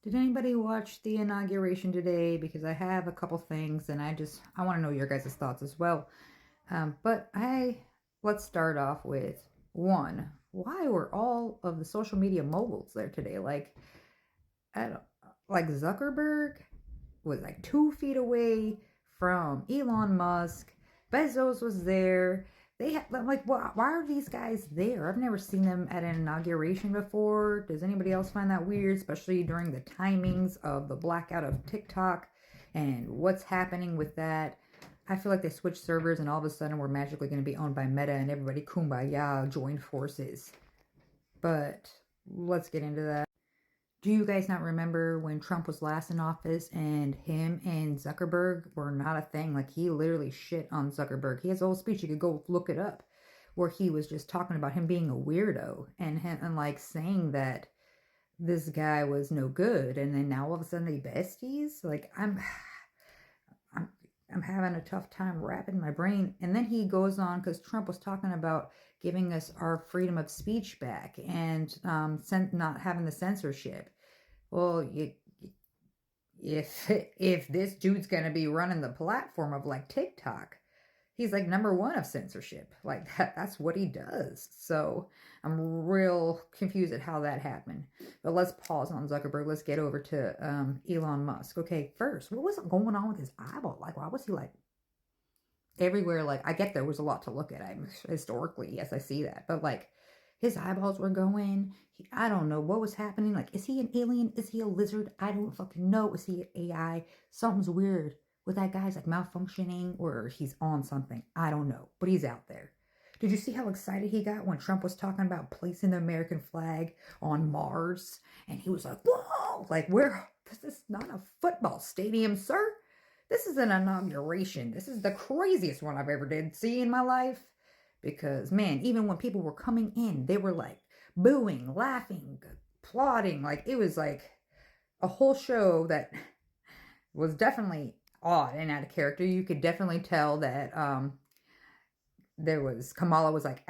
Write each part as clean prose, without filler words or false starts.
Did anybody watch the inauguration today? Because I have a couple things and I want to know your guys' thoughts as well. Let's start off with one. Why were all of the social media moguls there today? I don't, like Zuckerberg was like 2 feet away from Elon Musk. Bezos was there. Why are these guys there? I've never seen them at an inauguration before. Does anybody else find that weird, especially during the timings of the blackout of TikTok and what's happening with that? I feel like they switched servers and all of a sudden we're magically going to be owned by Meta and everybody kumbaya joined forces. But let's get into that. Do you guys not remember when Trump was last in office and him and Zuckerberg were not a thing? Like, he literally shit on Zuckerberg. He has a whole speech, you could go look it up, where he was just talking about him being a weirdo and like saying that this guy was no good. And then now all of a sudden they besties. I'm I'm having a tough time wrapping my brain. And then he goes on because Trump was talking about giving us our freedom of speech back and not having the censorship. Well, if this dude's gonna be running the platform of like TikTok, he's like number one of censorship. Like that's what he does. So I'm real confused at how that happened. But let's pause on Zuckerberg. Let's get over to Elon Musk. Okay, first, what was going on with his eyeball? Like, why was he like everywhere? Like, I get there was a lot to look at. I'm historically, yes, I see that. But like his eyeballs were going. I don't know what was happening. Like, is he an alien? Is he a lizard? I don't fucking know. Is he an AI? Something's weird with that guy's like malfunctioning or he's on something. I don't know, but he's out there. Did you see how excited he got when Trump was talking about placing the American flag on Mars? And he was like, whoa, like this is not a football stadium, sir. This is an inauguration. This is the craziest one I've ever did see in my life. Because, man, even when people were coming in, they were like booing, laughing, applauding. Like, it was like a whole show that was definitely odd and out of character. You could definitely tell that Kamala was like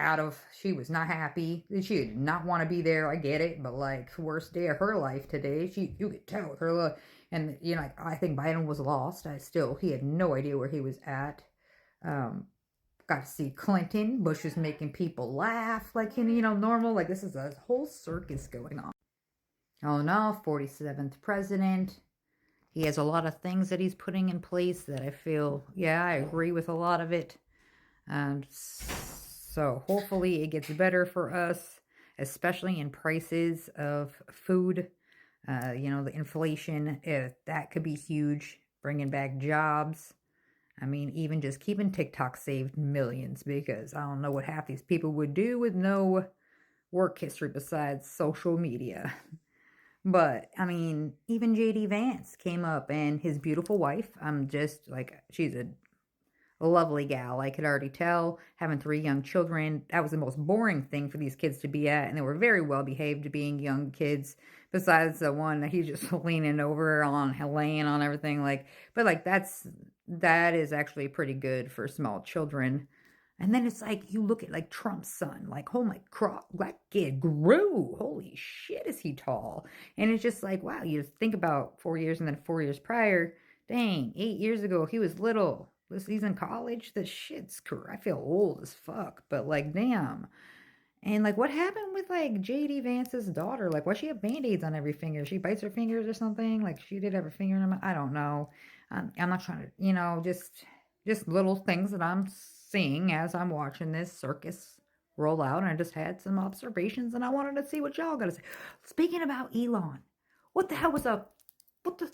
she was not happy. She did not want to be there. I get it, but like worst day of her life today. You could tell with her look. And like I think Biden was lost. He had no idea where he was at. Got to see Clinton. Bush is making people laugh like normal. Like this is a whole circus going on. Oh no, 47th president. He has a lot of things that he's putting in place that I feel, yeah, I agree with a lot of it. So hopefully it gets better for us, especially in prices of food. The inflation, that could be huge, bringing back jobs. I mean, even just keeping TikTok saved millions because I don't know what half these people would do with no work history besides social media. But, I mean, even J.D. Vance came up and his beautiful wife, she's a lovely gal. I could already tell, having 3 young children, that was the most boring thing for these kids to be at. And they were very well behaved being young kids, besides the one that he's just leaning over on, laying on everything. That is actually pretty good for small children. And then it's like, you look at like Trump's son, like, oh my crap, that kid grew. Holy shit, is he tall? And it's just like, wow, you think about 4 years and then 4 years prior. Dang, 8 years ago, he was little. He's in college. The shit's cool. I feel old as fuck, but like, damn. And like, what happened with like JD Vance's daughter? Like, why she have band-aids on every finger? She bites her fingers or something? Like, she did have a finger in her mouth. I don't know. I'm not trying to, just little things that I'm seeing as I'm watching this circus roll out. And I just had some observations and I wanted to see what y'all got to say. Speaking about Elon, what the hell was up? What the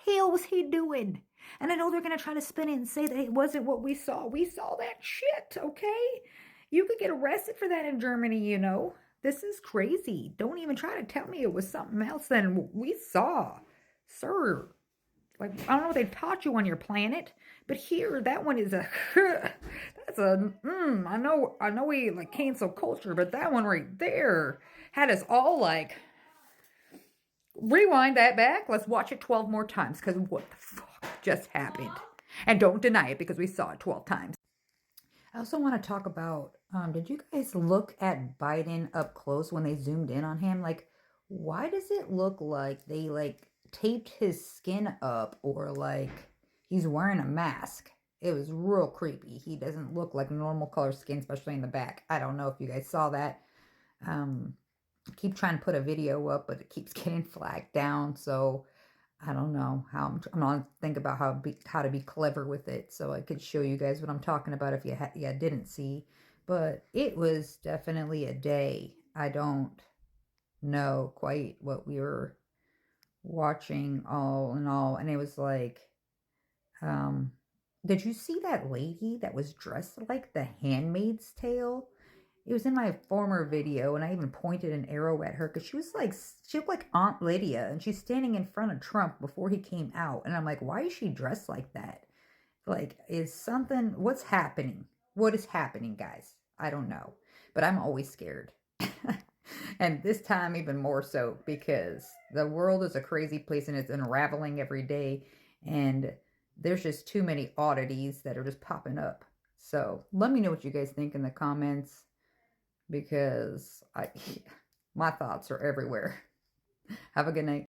hell was he doing? And I know they're going to try to spin it and say that it wasn't what we saw. We saw that shit, okay? You could get arrested for that in Germany, This is crazy. Don't even try to tell me it was something else than we saw. Sir, like, I don't know what they taught you on your planet, but here, that one is I know we like cancel culture, but that one right there had us all like, rewind that back. Let's watch it 12 more times because what the fuck just happened? And don't deny it because we saw it 12 times. I also want to talk about, did you guys look at Biden up close when they zoomed in on him? Like, why does it look like they like taped his skin up or like he's wearing a mask? It was real creepy. He doesn't look like normal color skin, especially in the back. I don't know if you guys saw that. I keep trying to put a video up, but it keeps getting flagged down. So I don't know how I'm gonna think about how to be clever with it so I could show you guys what I'm talking about if you didn't see. But it was definitely a day. I don't know quite what we were watching all in all, and it was like, um, did you see that lady that was dressed like the Handmaid's Tale? It was in my former video, and I even pointed an arrow at her because she looked like Aunt Lydia, and she's standing in front of Trump before he came out, and I'm like, why is she dressed like that? Like, what's happening? What is happening, guys? I don't know, but I'm always scared. And this time even more so because the world is a crazy place and it's unraveling every day, and there's just too many oddities that are just popping up. So let me know what you guys think in the comments because my thoughts are everywhere. Have a good night.